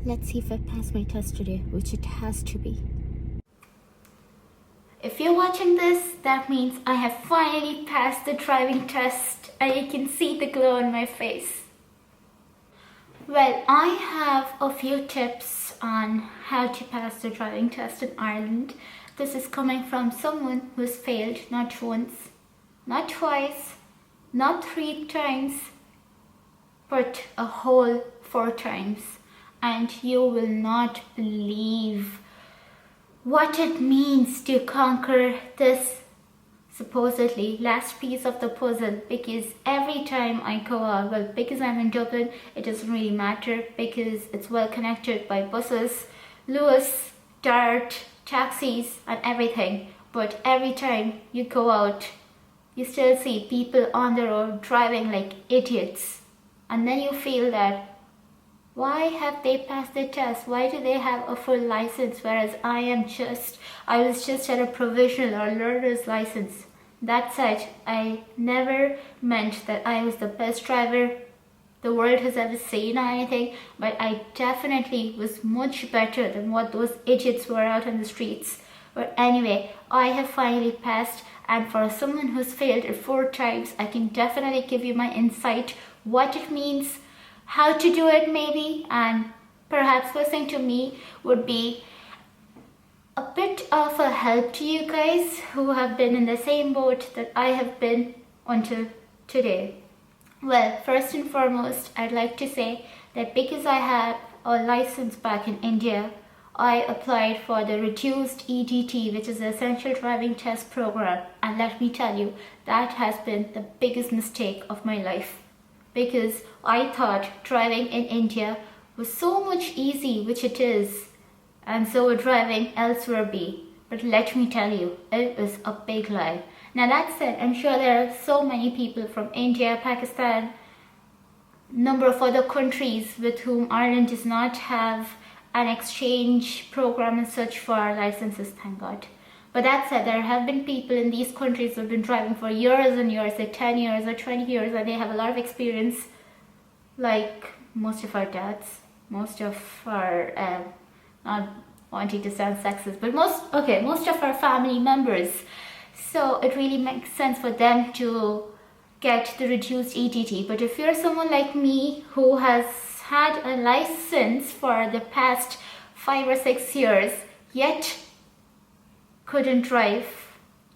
Let's see if I pass my test today, which it has to be. If you're watching this, that means I have finally passed the driving test and you can see the glow on my face. Well, I have a few tips on how to pass the driving test in Ireland. This is coming from someone who's failed not once, not twice, not 3 times, but a whole 4 times. And you will not believe what it means to conquer this supposedly last piece of the puzzle, because every time I go out, well, because I'm in Dublin, it doesn't really matter because it's well connected by buses, Lewis, Dart, taxis and everything. But every time you go out, you still see people on the road driving like idiots, and then you feel that why have they passed the test? Why do they have a full license, whereas I was just at a provisional or learner's license? That said, I never meant that I was the best driver the world has ever seen or anything, but I definitely was much better than what those idiots were out on the streets. But anyway, I have finally passed, and for someone who's failed it 4 times, I can definitely give you my insight, what it means, how to do it maybe, and perhaps listening to me would be a bit of a help to you guys who have been in the same boat that I have been until today. Well, first and foremost, I'd like to say that because I had a license back in India, I applied for the reduced EDT, which is the Essential Driving Test Program, and let me tell you, that has been the biggest mistake of my life. Because I thought driving in India was so much easy, which it is, and so would driving elsewhere be. But let me tell you, it was a big lie. Now that said, I'm sure there are so many people from India, Pakistan, number of other countries with whom Ireland does not have an exchange program and such for licenses, thank God. But that said, there have been people in these countries who have been driving for years and years, like 10 years or 20 years, and they have a lot of experience, like most of our dads, most of our, not wanting to sound sexist, but most of our family members. So it really makes sense for them to get the reduced EDT. But if you're someone like me who has had a license for the past 5 or 6 years, yet couldn't drive,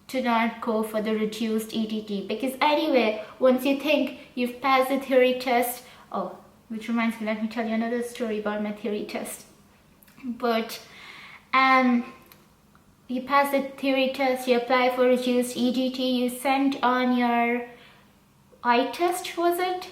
to not go for the reduced EDT, because anyway, once you think you've passed the theory test, oh, which reminds me, let me tell you another story about my theory test. But you pass the theory test, you apply for reduced EDT, you send on your eye test, was it?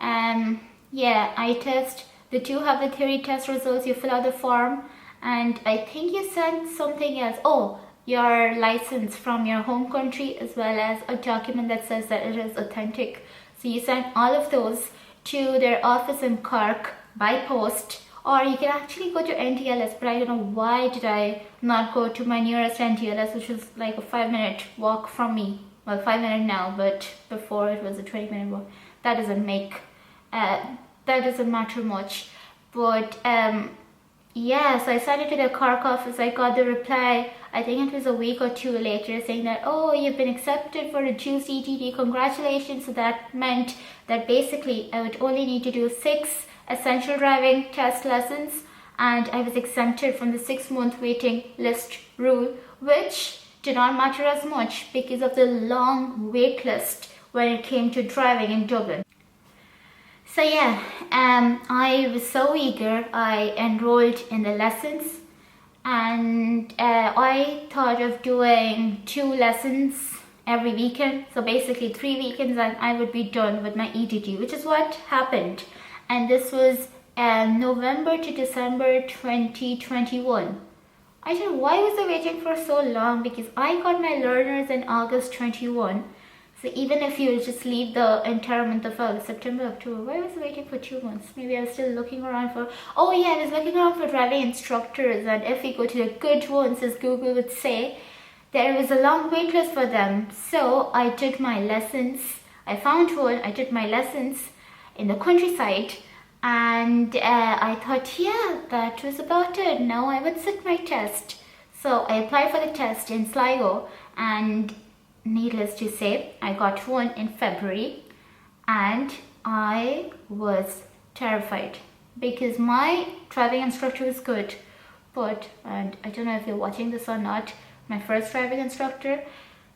Yeah, eye test. The two have the theory test results, you fill out the form, and I think you sent something else. Oh, your license from your home country, as well as a document that says that it is authentic. So you send all of those to their office in Cork by post, or you can actually go to NTLS, but I don't know why did I not go to my nearest NTLS, which was like a 5-minute walk from me. Well, 5 minutes now, but before it was a 20-minute walk. That doesn't matter much. But yeah, so I sent it to the Cork office. I got the reply, I think it was a week or 2 later, saying that, oh, you've been accepted for reduced EDT, congratulations. So that meant that basically I would only need to do 6 essential driving test lessons, and I was exempted from the 6-month waiting list rule, which did not matter as much because of the long wait list when it came to driving in Dublin. So yeah, I was so eager, I enrolled in the lessons, and I thought of doing 2 lessons every weekend. So basically 3 weekends and I would be done with my EDT, which is what happened. And this was November to December 2021. I don't know why was I waiting for so long, because I got my learners in August 21. So even if you just leave the entire month of August, September, October, why was I waiting for 2 months? Maybe I was still looking around for, oh yeah, I was looking around for driving instructors, and if we go to the good ones, as Google would say, there was a long wait list for them. So I did my lessons, I found one, I did my lessons in the countryside, And I thought, yeah, that was about it. Now I would sit my test. So I applied for the test in Sligo, and needless to say, I got one in February, and I was terrified because my driving instructor was good, but, and I don't know if you're watching this or not, my first driving instructor,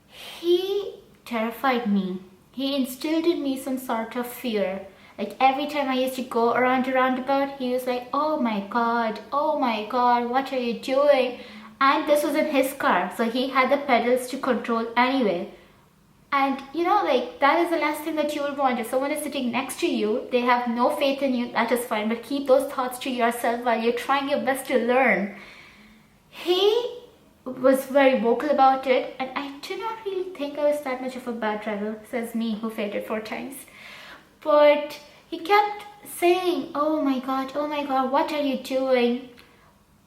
he terrified me. He instilled in me some sort of fear. Like every time I used to go around a roundabout, he was like, oh my god, what are you doing? And this was in his car, so he had the pedals to control anyway. And you know, like, that is the last thing that you would want. If someone is sitting next to you, they have no faith in you, that is fine, but keep those thoughts to yourself while you're trying your best to learn. He was very vocal about it, and I do not really think I was that much of a bad driver, says me who failed it 4 times. But he kept saying, oh my god, what are you doing?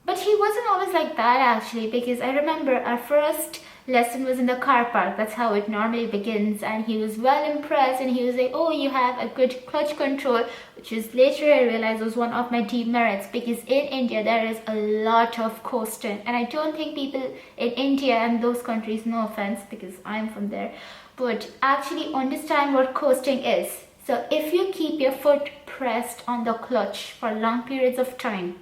But he wasn't always like that actually, because I remember our first lesson was in the car park. That's how it normally begins, and he was well impressed, and he was like, oh, you have a good clutch control, which is later I realized was one of my demerits, because in India there is a lot of coasting, and I don't think people in India and those countries, no offense because I'm from there, but actually understand what coasting is. So if you keep your foot pressed on the clutch for long periods of time,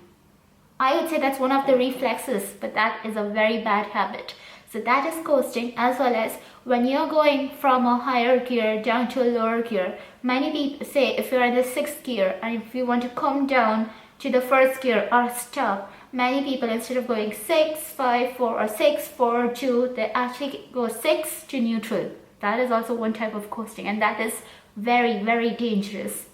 I would say that's one of the reflexes, but that is a very bad habit. So that is coasting, as well as when you're going from a higher gear down to a lower gear. Many people say if you're in the 6th gear and if you want to come down to the 1st gear or stop, many people, instead of going 6, 5, 4 or 6, 4, 2, they actually go 6 to neutral. That is also one type of coasting, and that is very, very dangerous.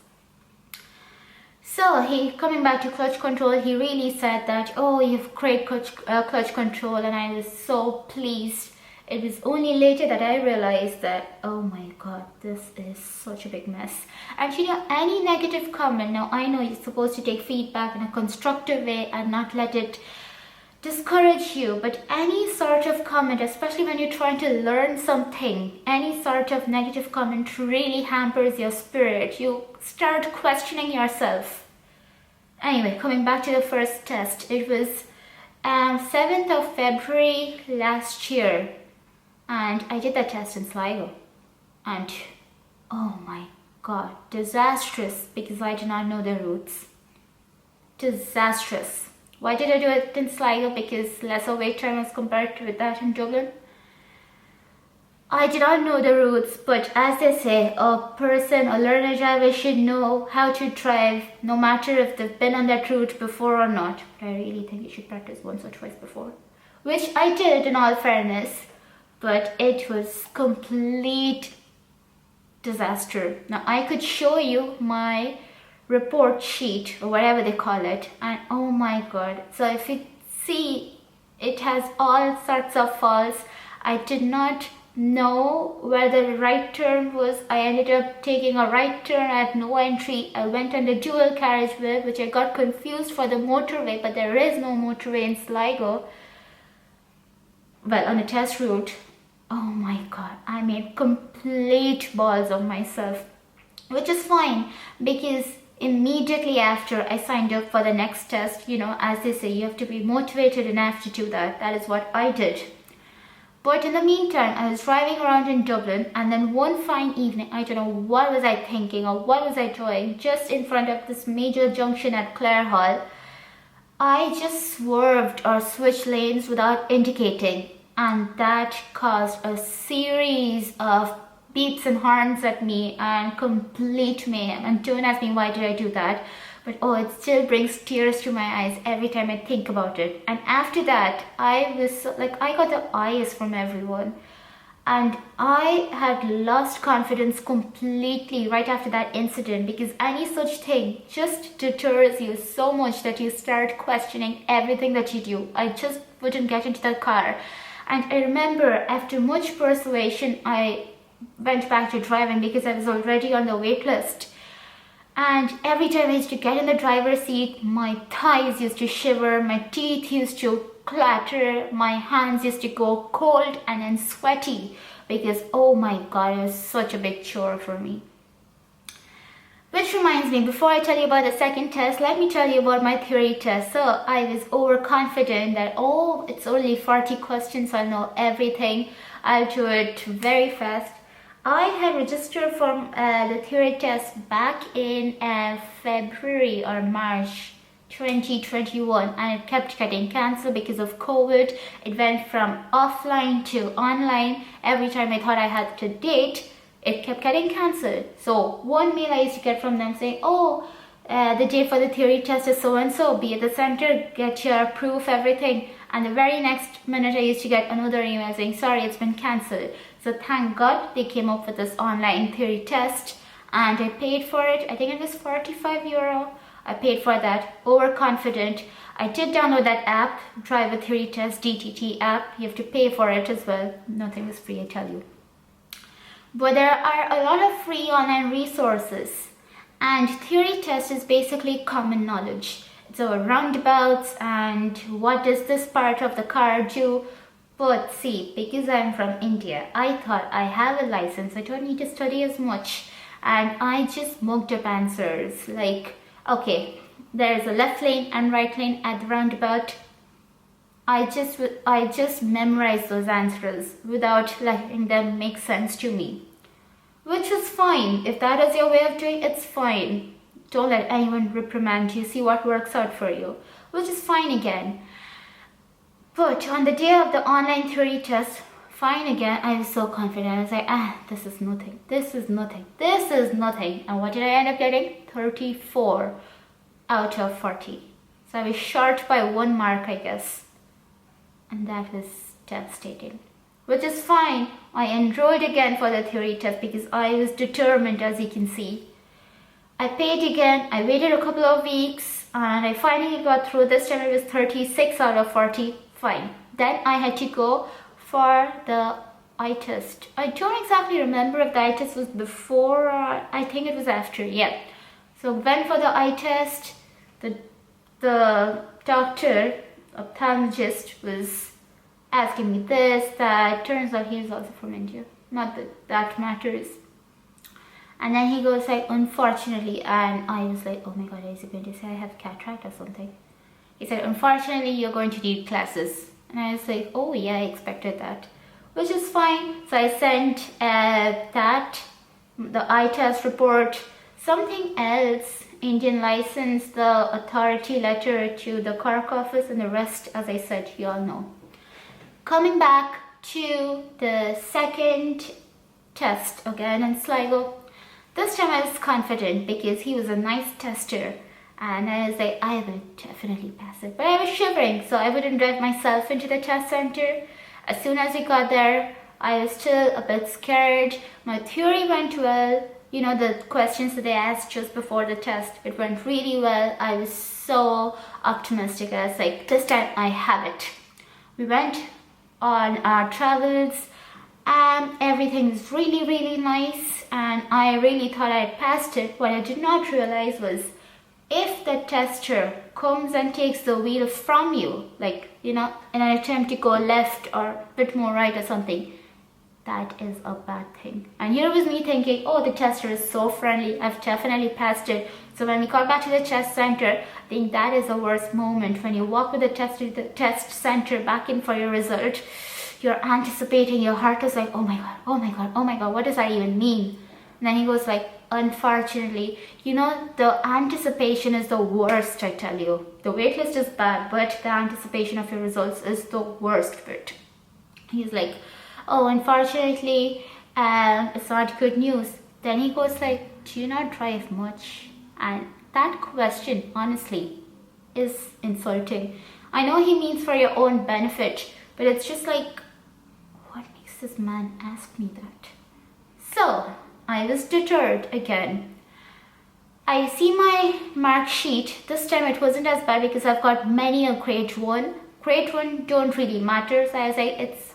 So coming back to clutch control, he really said that, oh, you have great clutch control, and I was so pleased. It was only later that I realized that, oh my god, this is such a big mess. And you know, any negative comment, now I know you're supposed to take feedback in a constructive way and not let it discourage you, but any sort of comment, especially when you're trying to learn something, any sort of negative comment really hampers your spirit. You start questioning yourself. Anyway, coming back to the first test, it was 7th of February last year, and I did that test in Sligo, and oh my god, disastrous, because I did not know the routes. Disastrous. Why did I do it in Sligo? Because lesser wait time was compared with that in Dublin. I did not know the routes, but as they say, a learner driver should know how to drive no matter if they've been on that route before or not. But I really think you should practice once or twice before, which I did in all fairness, but it was complete disaster. Now I could show you my report sheet or whatever they call it, and oh my god, so if you see, it has all sorts of faults. I did not know where the right turn was. I ended up taking a right turn at no entry. I went on the dual carriageway, which I got confused for the motorway, but there is no motorway in Sligo, well, on a test route. Oh my god, I made complete balls of myself, which is fine, because immediately after I signed up for the next test, you know, as they say, you have to be motivated enough to do that. That is what I did. But in the meantime, I was driving around in Dublin, and then one fine evening, I don't know what was I thinking or what was I doing, just in front of this major junction at Clare Hall, I just swerved or switched lanes without indicating, and that caused a series of beeps and horns at me and complete mayhem. And don't ask me why did I do that, but oh, it still brings tears to my eyes every time I think about it. And after that, I was like, I got the eyes from everyone, and I had lost confidence completely right after that incident, because any such thing just deters you so much that you start questioning everything that you do. I just wouldn't get into the car, and I remember after much persuasion, I went back to driving because I was already on the wait list. And every time I used to get in the driver's seat, my thighs used to shiver, my teeth used to clatter, my hands used to go cold and then sweaty, because oh my god, it was such a big chore for me. Which reminds me, before I tell you about the second test, let me tell you about my theory test. So I was overconfident that, oh, it's only 40 questions, I'll know everything. I'll do it very fast. I had registered for the theory test back in February or March 2021, and it kept getting cancelled because of COVID. It went from offline to online. Every time I thought I had the date, it kept getting cancelled. So one mail I used to get from them saying, oh, the date for the theory test is so and so, be at the center, get your proof, everything. And the very next minute I used to get another email saying, sorry, it's been cancelled. So thank God they came up with this online theory test, and I paid for it. I think it was €45. I paid for that, overconfident. I did download that app, Driver Theory Test DTT app. You have to pay for it as well. Nothing is free, I tell you. But there are a lot of free online resources, and theory test is basically common knowledge. It's about roundabouts and what does this part of the car do. But see, because I'm from India, I thought I have a license, I don't need to study as much, and I just mugged up answers like, okay, there's a left lane and right lane at the roundabout. I just memorized those answers without letting them make sense to me, which is fine. If that is your way of doing it, it's fine. Don't let anyone reprimand you. See what works out for you, which is fine again. But on the day of the online theory test, fine again, I was so confident. I was like, this is nothing, this is nothing, this is nothing. And what did I end up getting? 34 out of 40. So I was short by 1 mark, I guess. And that was devastating, which is fine. I enrolled again for the theory test because I was determined, as you can see. I paid again, I waited a couple of weeks, and I finally got through. This time it was 36 out of 40, fine. Then I had to go for the eye test. I don't exactly remember if the eye test was before or I think it was after, yeah. So went for the eye test. The doctor, ophthalmologist, was asking me this, that. Turns out he was also from India. Not that that matters. And then he goes like, unfortunately, and I was like, oh my God, is he going to say I have cataract or something? He said, unfortunately, you're going to need glasses. And I was like, oh yeah, I expected that, which is fine. So I sent the eye test report, something else, Indian license, the authority letter to the Cork office, and the rest, as I said, you all know. Coming back to the second test again in Sligo. This time I was confident because he was a nice tester, and I was like, I will definitely pass it. But I was shivering, so I wouldn't drive myself into the test center. As soon as we got there, I was still a bit scared. My theory went well. You know, the questions that they asked just before the test, it went really well. I was so optimistic. I was like, this time I have it. We went on our travels, and everything was really, really nice, and I really thought I had passed it. What I did not realize was, if the tester comes and takes the wheel from you, like, you know, in an attempt to go left or a bit more right or something, that is a bad thing. And here was me thinking, oh, the tester is so friendly, I've definitely passed it. So when we got back to the test center, I think that is the worst moment, when you walk with the test center back in for your result. You're anticipating, your heart is like, oh my God, oh my God, oh my God, what does that even mean? And then he goes like, unfortunately, you know, the anticipation is the worst, I tell you. The waitlist is bad, but the anticipation of your results is the worst bit. He's like, oh, unfortunately, it's not good news. Then he goes like, do you not drive much? And that question, honestly, is insulting. I know he means for your own benefit, but it's just like, what makes this man ask me that? So I was deterred again. I see my mark sheet. This time it wasn't as bad because I've got many a grade 1. Grade 1 don't really matter. So I was like, it's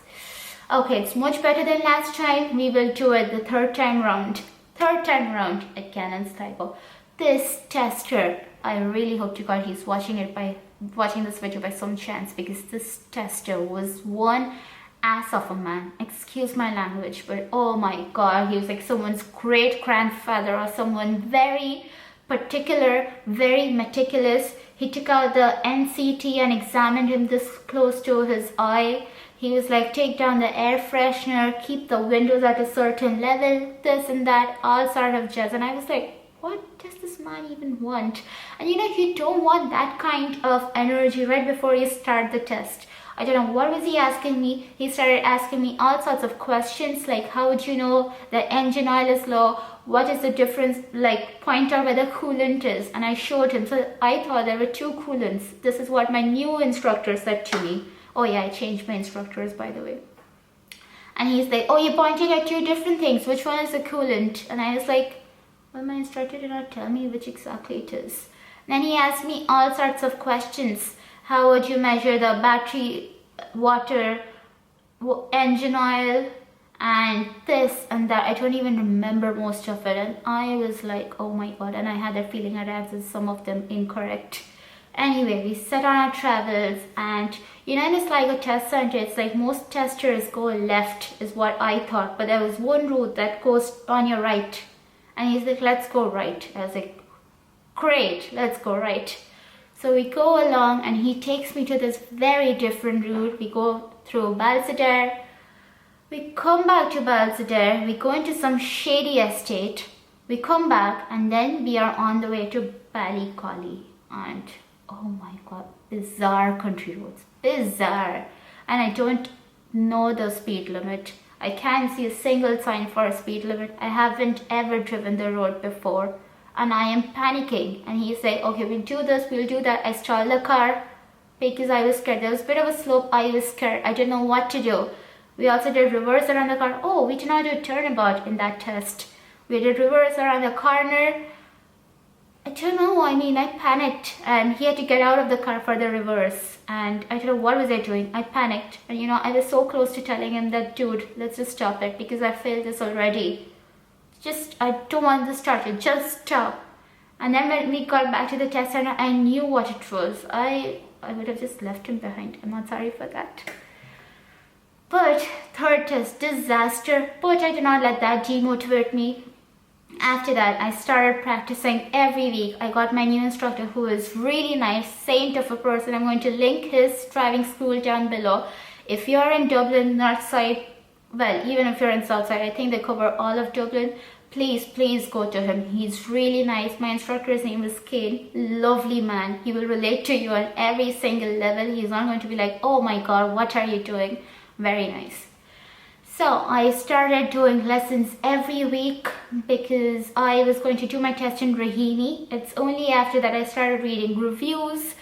okay, it's much better than last time. We will do it the third time round. Third time round at Cannon's Sligo. This tester, I really hope to God he's watching this video by some chance, because this tester was one ass of a man. Excuse my language, but oh my god, he was like someone's great grandfather or someone very particular, very meticulous. He took out the NCT and examined him this close to his eye. He was like, take down the air freshener, keep the windows at a certain level, this and that, all sort of jazz. And I was like, what does this man even want? And you know, you don't want that kind of energy right before you start the test. I don't know what was he asking me. He started asking me all sorts of questions like, how would you know the engine oil is low? What is the difference? Like, point out where the coolant is. And I showed him. So I thought there were two coolants. This is what my new instructor said to me. Oh yeah, I changed my instructors, by the way. And he's like, oh, you're pointing at two different things. Which one is the coolant? And I was like, well, my instructor did not tell me which exactly it is. Then he asked me all sorts of questions. How would you measure the battery, water, engine oil, and this and that? I don't even remember most of it. And I was like, oh my god. And I had a feeling I'd answered some of them incorrect. Anyway, we set on our travels, and you know, in a Sligo test center, it's like most testers go left is what I thought, but there was one route that goes on your right, and he's like, let's go right. I was like, great, let's go right. So we go along, and he takes me to this very different route. We go through Balsadare, we come back to Balsadare, we go into some shady estate, we come back, and then we are on the way to Ballycolly. And oh my god, bizarre country roads, bizarre. And I don't know the speed limit. I can't see a single sign for a speed limit. I haven't ever driven the road before, and I am panicking. And he's like, okay, we'll do this, we'll do that. I stalled the car because I was scared. There was a bit of a slope, I was scared. I didn't know what to do. We also did reverse around the car. Oh, we did not do a turnabout in that test. We did reverse around the corner. I don't know, I mean, I panicked, and he had to get out of the car for the reverse, and I don't know what was I doing. I panicked, and you know, I was so close to telling him that, dude, let's just stop it because I failed this already. I don't want this started, just stop. And then when we got back to the test center, I knew what it was. I would have just left him behind. I'm not sorry for that. But third test, disaster. But I did not let that demotivate me. After that, I started practicing every week. I got my new instructor, who is really nice, saint of a person. I'm going to link his driving school down below. If you're in Dublin, north side, well, even if you're in south side, I think they cover all of Dublin. Please go to him. He's really nice. My instructor's name is Cein. Lovely man. He will relate to you on every single level. He's not going to be like, oh my god, what are you doing? Very nice. So I started doing lessons every week because I was going to do my test in Raheny. It's only after that I started reading reviews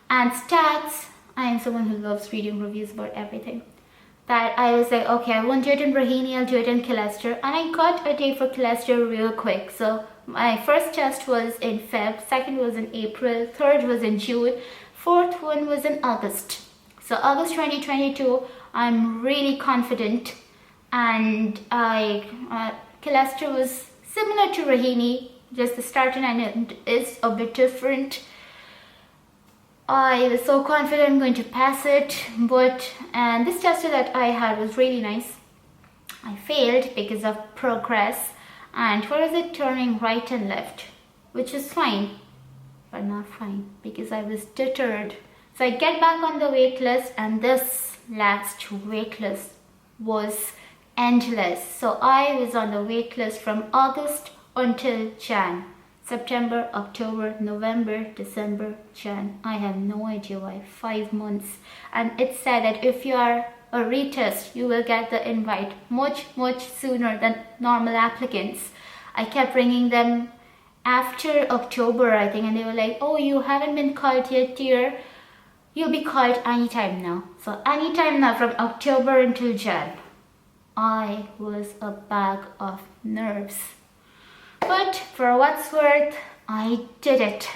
and stats. I am someone who loves reading reviews about everything. That I was like, okay, I won't do it in Raheny, I'll do it in Killester. And I got a day for Killester real quick. So my first test was in Feb, second was in April, third was in June, fourth one was in August. So August 2022, I'm really confident. And Killester was similar to Raheny, just the start and end is a bit different. I was so confident I'm going to pass it, and this test that I had was really nice. I failed because of progress, and what is it, turning right and left, which is fine, but not fine because I was deterred. So I get back on the wait list, and this last wait list was endless. So I was on the wait list from August until Jan. September, October, November, December, Jan. I have no idea why. 5 months. And it said that if you are a retest, you will get the invite much sooner than normal applicants. I kept ringing them after October, I think, and they were like, oh, you haven't been called yet, dear. You'll be called anytime now. So anytime now from October until Jan. I was a bag of nerves. But for what's worth, I did it.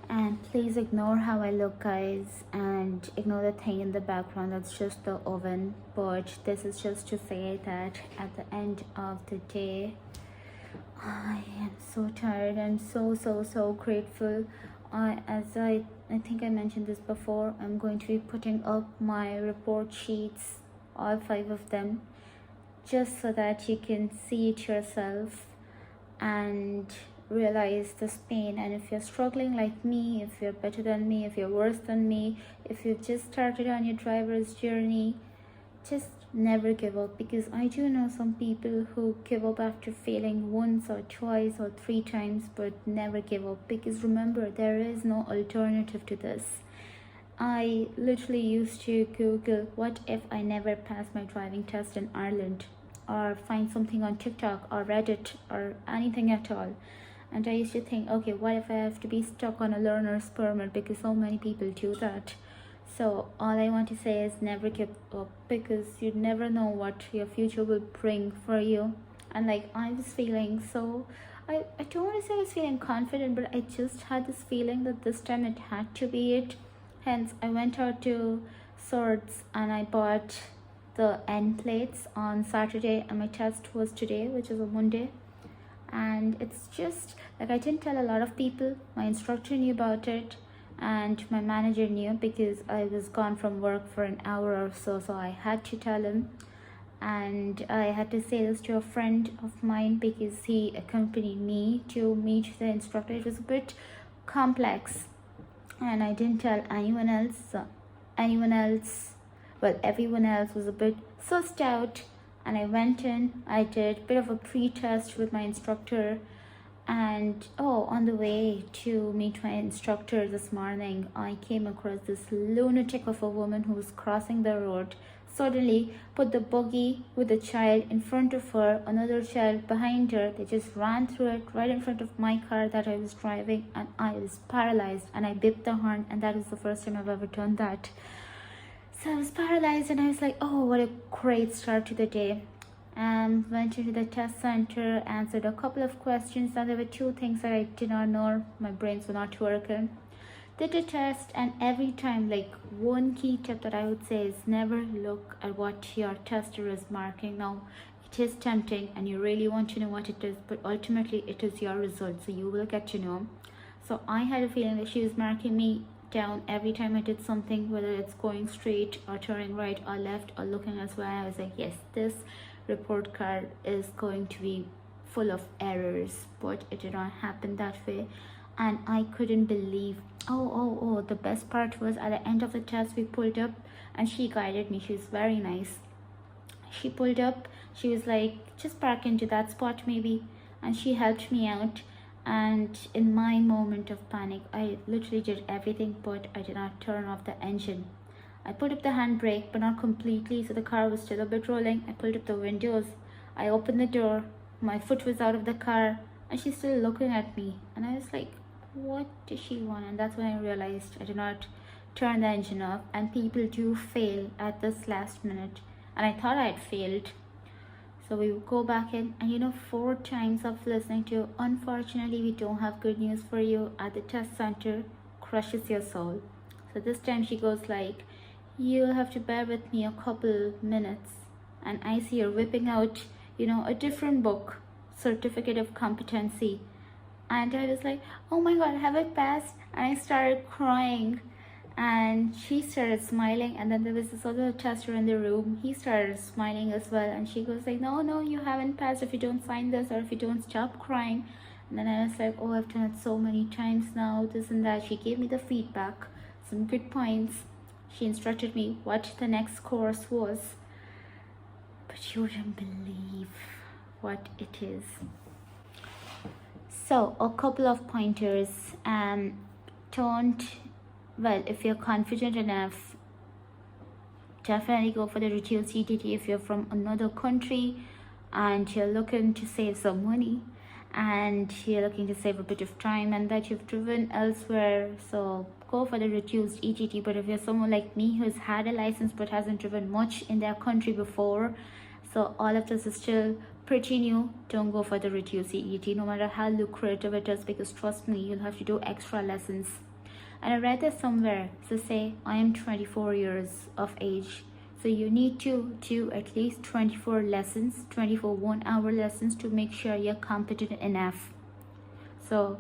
And please ignore how I look, guys, and ignore the thing in the background. That's just the oven. But this is just to say that at the end of the day, I am so tired. I'm so grateful. I think I mentioned this before, I'm going to be putting up my report sheets, all 5 of them, just so that you can see it yourself and realize this pain. And if you're struggling like me, if you're better than me, if you're worse than me, if you've just started on your driver's journey, just never give up, because I do know some people who give up after failing once or twice or 3 times, but never give up, because remember, there is no alternative to this. I literally used to Google, what if I never pass my driving test in Ireland, or find something on TikTok or Reddit or anything at all. And I used to think, okay, what if I have to be stuck on a learner's permit, because so many people do that. So all I want to say is never give up, because you never know what your future will bring for you. And like, I was feeling so, I don't want to say I was feeling confident, but I just had this feeling that this time it had to be it. Hence, I went out to Swords and I bought the end plates on Saturday, and my test was today, which is a Monday. And it's just like, I didn't tell a lot of people. My instructor knew about it, and my manager knew, because I was gone from work for an hour or so, so I had to tell him. And I had to say this to a friend of mine, because he accompanied me to meet the instructor. It was a bit complex, and I didn't tell anyone else. Everyone else was a bit sussed out. And I went in, I did a bit of a pre-test with my instructor, and on the way to meet my instructor this morning, I came across this lunatic of a woman who was crossing the road, suddenly put the buggy with a child in front of her, another child behind her. They just ran through it right in front of my car that I was driving, and I was paralyzed, and I beeped the horn, and that was the first time I've ever done that. So I was paralyzed, and I was like, oh, what a great start to the day. Went into the test center, answered a couple of questions, and there were 2 things that I did not know. My brains were not working. Did the test, and every time, like, one key tip that I would say is never look at what your tester is marking. Now, it is tempting, and you really want to know what it is, but ultimately it is your result, so you will get to know. So I had a feeling that she was marking me down every time I did something, whether it's going straight or turning right or left or looking elsewhere. I was like, yes, this report card is going to be full of errors, but it did not happen that way. And I couldn't believe, the best part was, at the end of the test, we pulled up and she guided me. She was very nice. She pulled up, she was like, just park into that spot maybe, and she helped me out. And in my moment of panic, I literally did everything, but I did not turn off the engine. I put up the handbrake, but not completely, so the car was still a bit rolling. I pulled up the windows, I opened the door, my foot was out of the car, and she's still looking at me. And I was like, what does she want? And that's when I realized I did not turn the engine off. And people do fail at this last minute, and I thought I had failed. So we would go back in, and 4 times of listening to, unfortunately we don't have good news for you at the test center, crushes your soul. So this time she goes like, you'll have to bear with me a couple minutes. And I see her whipping out, a different book, certificate of competency. And I was like, oh my god, have I passed? And I started crying. And she started smiling, and then there was this other tester in the room. He started smiling as well, and she goes like, no, you haven't passed if you don't sign this, or if you don't stop crying. And then I was like, oh, I've done it so many times now, this and that. She gave me the feedback, some good points. She instructed me what the next course was, but you wouldn't believe what it is. So a couple of pointers. If you're confident enough, definitely go for the reduced ETT. If you're from another country and you're looking to save some money, and you're looking to save a bit of time, and that you've driven elsewhere, so go for the reduced ETT. But if you're someone like me who's had a license but hasn't driven much in their country before, so all of this is still pretty new, don't go for the reduced ETT, no matter how lucrative it is, because trust me, you'll have to do extra lessons. And I read this somewhere, so say I am 24 years of age, so you need to do at least 24 lessons, 24 1-hour lessons, to make sure you're competent enough. So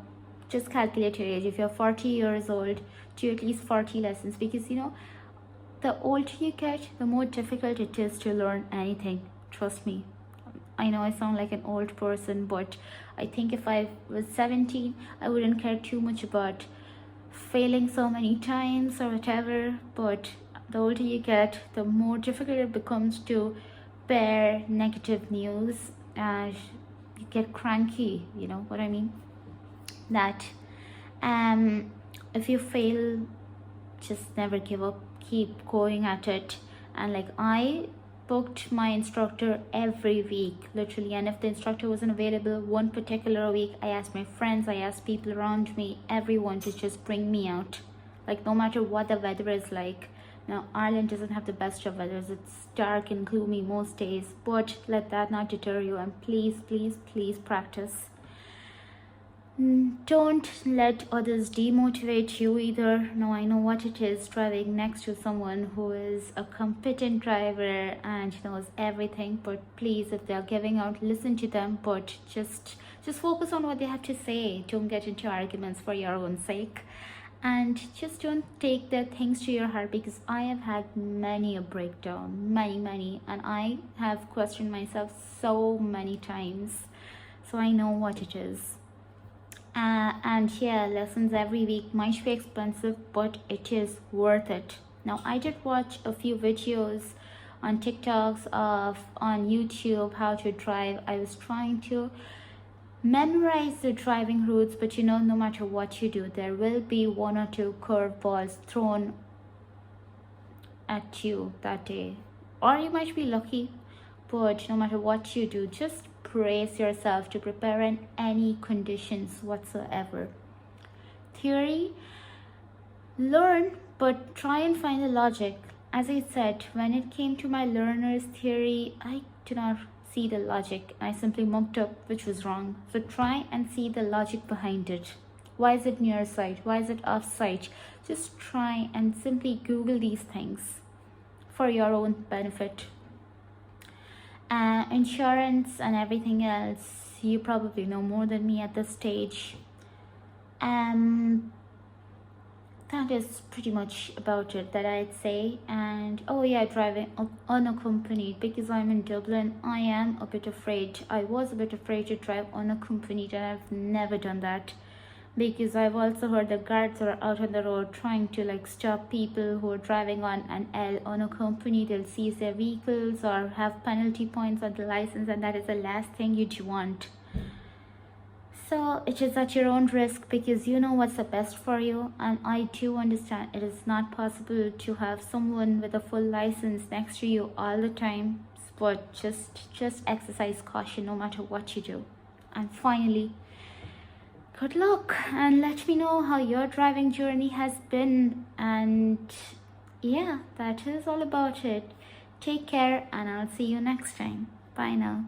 just calculate your age. If you're 40 years old, do at least 40 lessons, because the older you get, the more difficult it is to learn anything. Trust me. I know I sound like an old person, but I think if I was 17, I wouldn't care too much about failing so many times or whatever. But the older you get, the more difficult it becomes to bear negative news, and you get cranky, you know what I mean? That if you fail, just never give up, keep going at it. And like, I booked my instructor every week, literally, and if the instructor wasn't available one particular week, I asked my friends, I asked people around me, everyone to just bring me out, like no matter what the weather is like. Now Ireland doesn't have the best of weathers, it's dark and gloomy most days, but let that not deter you, and please, please, please practice. Don't let others demotivate you either. No, I know what it is driving next to someone who is a competent driver and knows everything, but please, if they're giving out, listen to them, but just focus on what they have to say. Don't get into arguments for your own sake, and just don't take their things to your heart, because I have had many a breakdown, many, and I have questioned myself so many times, so I know what it is. And yeah, lessons every week might be expensive, but it is worth it. Now, I did watch a few videos on TikToks on YouTube how to drive. I was trying to memorize the driving routes, but no matter what you do, there will be one or two curveballs thrown at you that day, or you might be lucky. But no matter what you do, just brace yourself to prepare in any conditions whatsoever. Theory, learn, but try and find the logic. As I said, when it came to my learner's theory, I do not see the logic. I simply mucked up, which was wrong. So try and see the logic behind it. Why is it near sight? Why is it off sight? Just try and simply Google these things for your own benefit. Insurance and everything else, you probably know more than me at this stage. That is pretty much about it that I'd say. And oh yeah, driving unaccompanied, because I'm in Dublin, I am a bit afraid. I was a bit afraid to drive unaccompanied, and I've never done that, because I've also heard the guards are out on the road trying to stop people who are driving on an L unaccompanied. They'll seize their vehicles or have penalty points on the license, and that is the last thing you'd want. So it is at your own risk, because you know what's the best for you. And I do understand it is not possible to have someone with a full license next to you all the time, but just exercise caution no matter what you do. And finally, good luck, and let me know how your driving journey has been. And yeah, that is all about it. Take care, and I'll see you next time. Bye now.